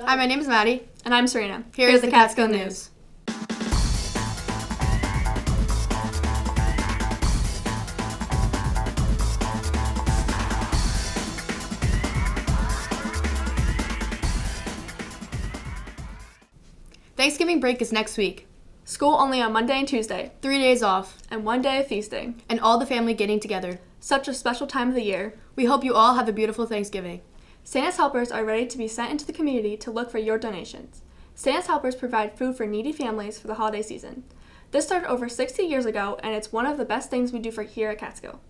Hi, my name is Maddie. And I'm Serena. Here's the Catskill News. Thanksgiving break is next week. School only on Monday and Tuesday. 3 days off. And 1 day of feasting. And all the family getting together. Such a special time of the year. We hope you all have a beautiful Thanksgiving. Santa's helpers are ready to be sent into the community to look for your donations. Santa's helpers provide food for needy families for the holiday season. This started over 60 years ago, and it's one of the best things we do for here at Catskill.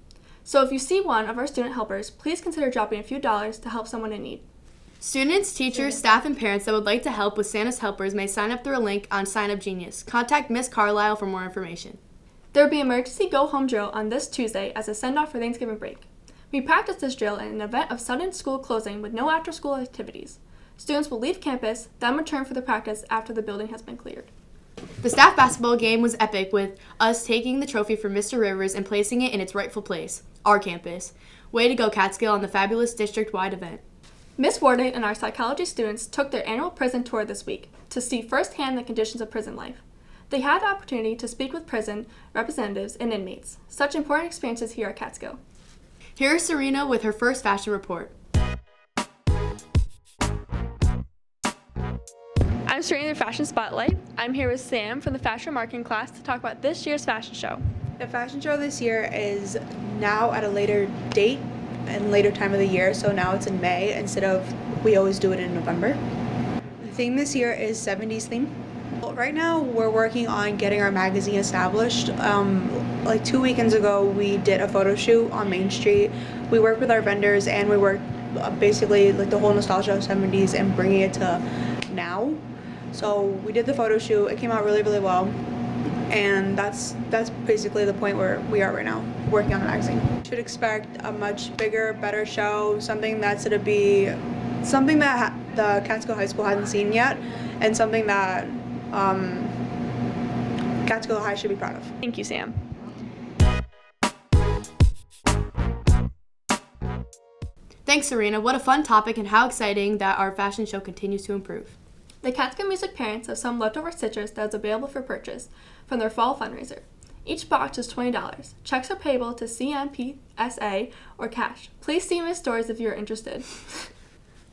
So if you see one of our student helpers, please consider dropping a few dollars to help someone in need. Students, teachers, staff, and parents that would like to help with Santa's helpers may sign up through a link on Sign Up Genius. Contact Miss Carlisle for more information. There will be an emergency go-home drill on this Tuesday as a send-off for Thanksgiving break. We practiced this drill in an event of sudden school closing with no after-school activities. Students will leave campus, then return for the practice after the building has been cleared. The staff basketball game was epic, with us taking the trophy from Mr. Rivers and placing it in its rightful place, our campus. Way to go, Catskill, on the fabulous district-wide event. Miss Warden and our psychology students took their annual prison tour this week to see firsthand the conditions of prison life. They had the opportunity to speak with prison representatives and inmates. Such important experiences here at Catskill. Here is Serena with her first fashion report. I'm Serena in the Fashion Spotlight. I'm here with Sam from the Fashion Marketing class to talk about this year's fashion show. The fashion show this year is now at a later date and later time of the year, so now it's in May instead of we always do it in November. The theme this year is 70s theme. Right now we're working on getting our magazine established. Like 2 weekends ago we did a photo shoot on Main Street. We worked with our vendors and we worked basically like the whole nostalgia of 70s and bringing it to now. So we did the photo shoot. It came out really, really well. And that's basically the point where we are right now, working on the magazine. You should expect a much bigger, better show, something that's going to be something that the Catskill High School hasn't seen yet, and something that Catskill High should be proud of. Thank you, Sam. Thanks, Serena. What a fun topic, and how exciting that our fashion show continues to improve. The Catskill Music parents have some leftover stitchers that is available for purchase from their fall fundraiser. Each box is $20. Checks are payable to CMPSA or cash. Please see Miss Stores if you are interested.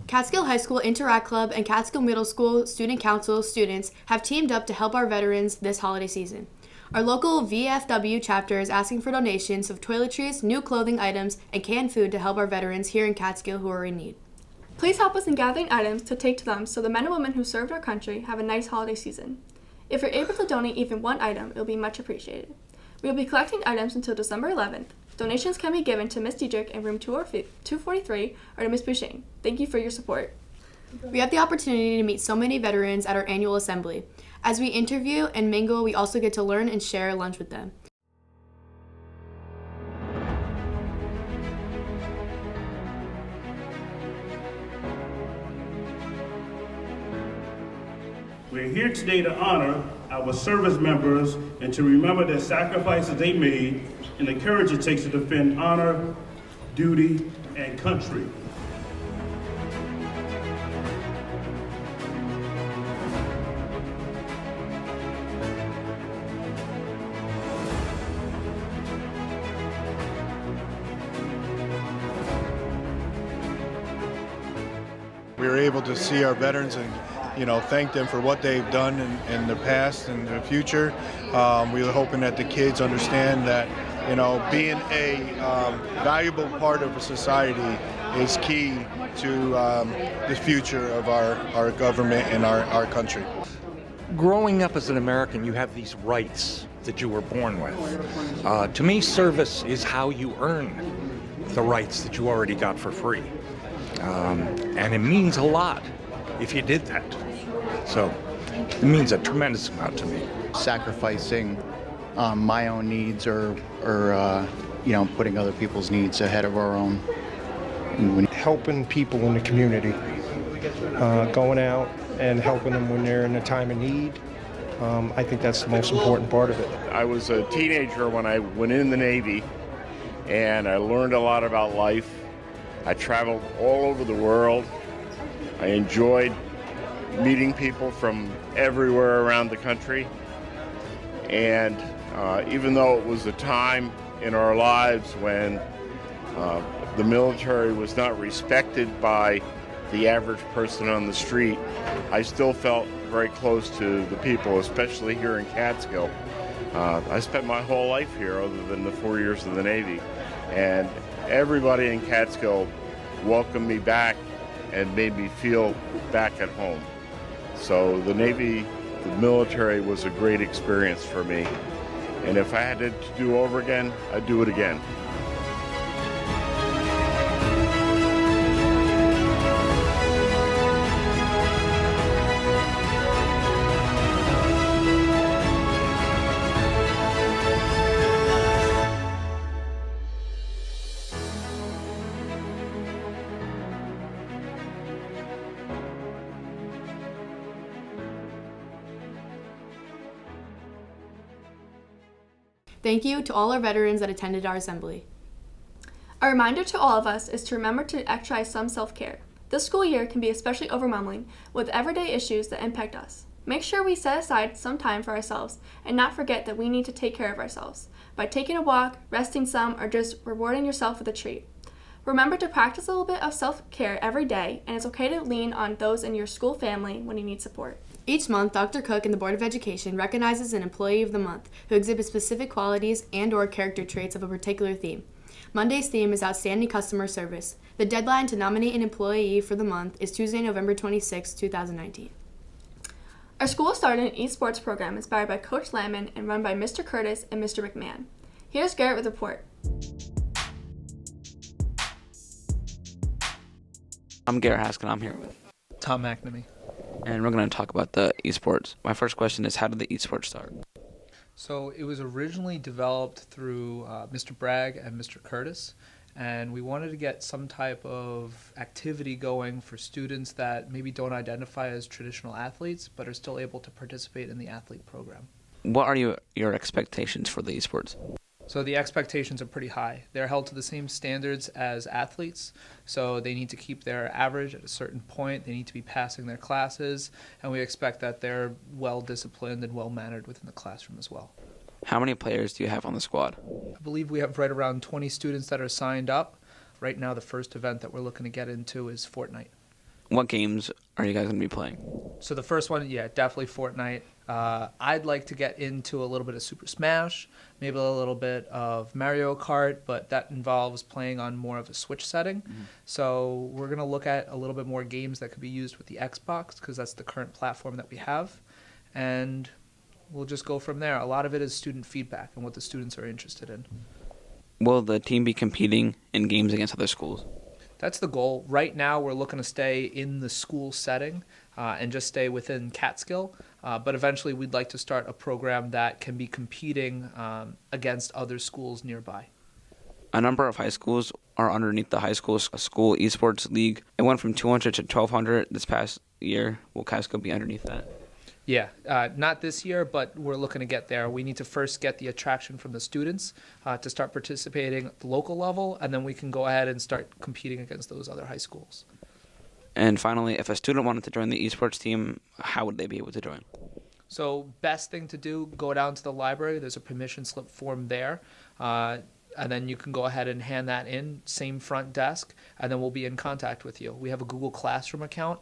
Catskill High School Interact Club and Catskill Middle School Student Council students have teamed up to help our veterans this holiday season. Our local VFW chapter is asking for donations of toiletries, new clothing items, and canned food to help our veterans here in Catskill who are in need. Please help us in gathering items to take to them so the men and women who served our country have a nice holiday season. If you're able to donate even one item, it will be much appreciated. We will be collecting items until December 11th. Donations can be given to Miss Diedrich in room 243 or to Miss Bouchane. Thank you for your support. We have the opportunity to meet so many veterans at our annual assembly. As we interview and mingle, we also get to learn and share lunch with them. We're here today to honor our service members and to remember the sacrifices they made and the courage it takes to defend honor, duty, and country. We were able to see our veterans and thank them for what they've done in the past and the future. We were hoping that the kids understand that, being a valuable part of a society is key to the future of our government and our country. Growing up as an American, you have these rights that you were born with. To me, service is how you earn the rights that you already got for free. And it means a lot if you did that. So it means a tremendous amount to me. Sacrificing my own needs or putting other people's needs ahead of our own. Helping people in the community, going out and helping them when they're in a time of need. I think that's the most important part of it. I was a teenager when I went in the Navy, and I learned a lot about life. I traveled all over the world. I enjoyed meeting people from everywhere around the country. And even though it was a time in our lives when the military was not respected by the average person on the street, I still felt very close to the people, especially here in Catskill. I spent my whole life here other than the 4 years of the Navy, and everybody in Catskill welcomed me back and made me feel back at home. So the Navy, the military was a great experience for me, and if I had it to do over again, I'd do it again. Thank you to all our veterans that attended our assembly. A reminder to all of us is to remember to exercise some self-care. This school year can be especially overwhelming with everyday issues that impact us. Make sure we set aside some time for ourselves and not forget that we need to take care of ourselves by taking a walk, resting some, or just rewarding yourself with a treat. Remember to practice a little bit of self-care every day, and it's okay to lean on those in your school family when you need support. Each month, Dr. Cook and the Board of Education recognizes an Employee of the Month who exhibits specific qualities and/or character traits of a particular theme. Monday's theme is Outstanding Customer Service. The deadline to nominate an Employee for the month is Tuesday, November 26, 2019. Our school started an esports program inspired by Coach Lamon and run by Mr. Curtis and Mr. McMahon. Here's Garrett with a report. I'm Garrett Haskin. I'm here with Tom McNamee. And we're going to talk about the esports. My first question is, how did the esports start? So it was originally developed through Mr. Bragg and Mr. Curtis, and we wanted to get some type of activity going for students that maybe don't identify as traditional athletes but are still able to participate in the athlete program. What are your expectations for the esports? So the expectations are pretty high. They're held to the same standards as athletes, so they need to keep their average at a certain point. They need to be passing their classes, and we expect that they're well-disciplined and well-mannered within the classroom as well. How many players do you have on the squad? I believe we have right around 20 students that are signed up. Right now, the first event that we're looking to get into is Fortnite. What games are you guys going to be playing? So the first one, definitely Fortnite. I'd like to get into a little bit of Super Smash, maybe a little bit of Mario Kart, but that involves playing on more of a Switch setting. Mm-hmm. So we're going to look at a little bit more games that could be used with the Xbox, because that's the current platform that we have. And we'll just go from there. A lot of it is student feedback and what the students are interested in. Will the team be competing in games against other schools? That's the goal. Right now, we're looking to stay in the school setting and just stay within Catskill. But eventually, we'd like to start a program that can be competing against other schools nearby. A number of high schools are underneath the high school esports league. It went from 200 to 1,200 this past year. Will Catskill be underneath that? Yeah, not this year, but we're looking to get there. We need to first get the attraction from the students to start participating at the local level, and then we can go ahead and start competing against those other high schools. And finally, if a student wanted to join the esports team, how would they be able to join? So best thing to do, go down to the library. There's a permission slip form there. And then you can go ahead and hand that in, same front desk, and then we'll be in contact with you. We have a Google Classroom account.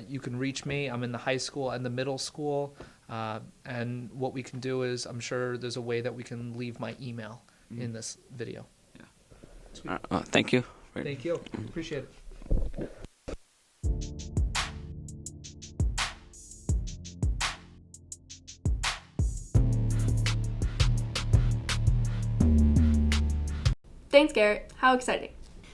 You can reach me. I'm in the high school and the middle school. And what we can do is, I'm sure there's a way that we can leave my email in this video. Yeah. Thank you. Thank you. Appreciate it. Thanks, Garrett. How exciting.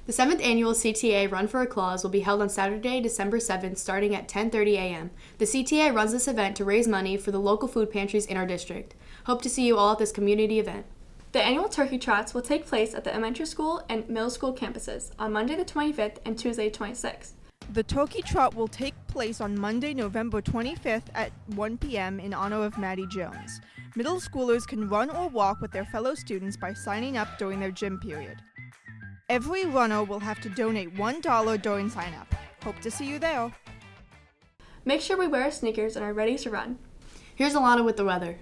The 7th annual CTA Run for a Cause will be held on Saturday, December 7th, starting at 10:30 a.m. The CTA runs this event to raise money for the local food pantries in our district. Hope to see you all at this community event. The annual turkey trots will take place at the elementary school and middle school campuses on Monday the 25th and Tuesday the 26th. The turkey trot will take place on Monday, November 25th at 1 p.m. in honor of Maddie Jones. Middle schoolers can run or walk with their fellow students by signing up during their gym period. Every runner will have to donate $1 during sign-up. Hope to see you there. Make sure we wear our sneakers and are ready to run. Here's Alana with the weather.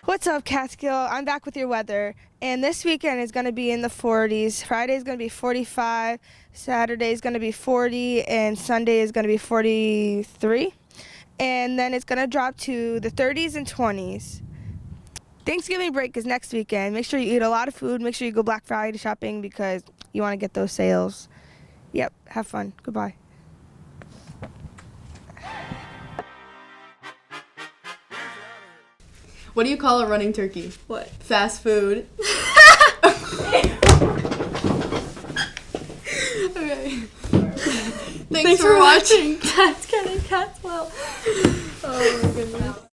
What's up, Catskill? I'm back with your weather, and this weekend is going to be in the 40s. Friday is going to be 45, Saturday is going to be 40, and Sunday is going to be 43. And then it's going to drop to the 30s and 20s. Thanksgiving break is next weekend. Make sure you eat a lot of food. Make sure you go Black Friday shopping because you want to get those sales. Yep, have fun. Goodbye. What do you call a running turkey? What? Fast food. Okay. Thanks for watching. Catskill and Catskill. Oh my goodness.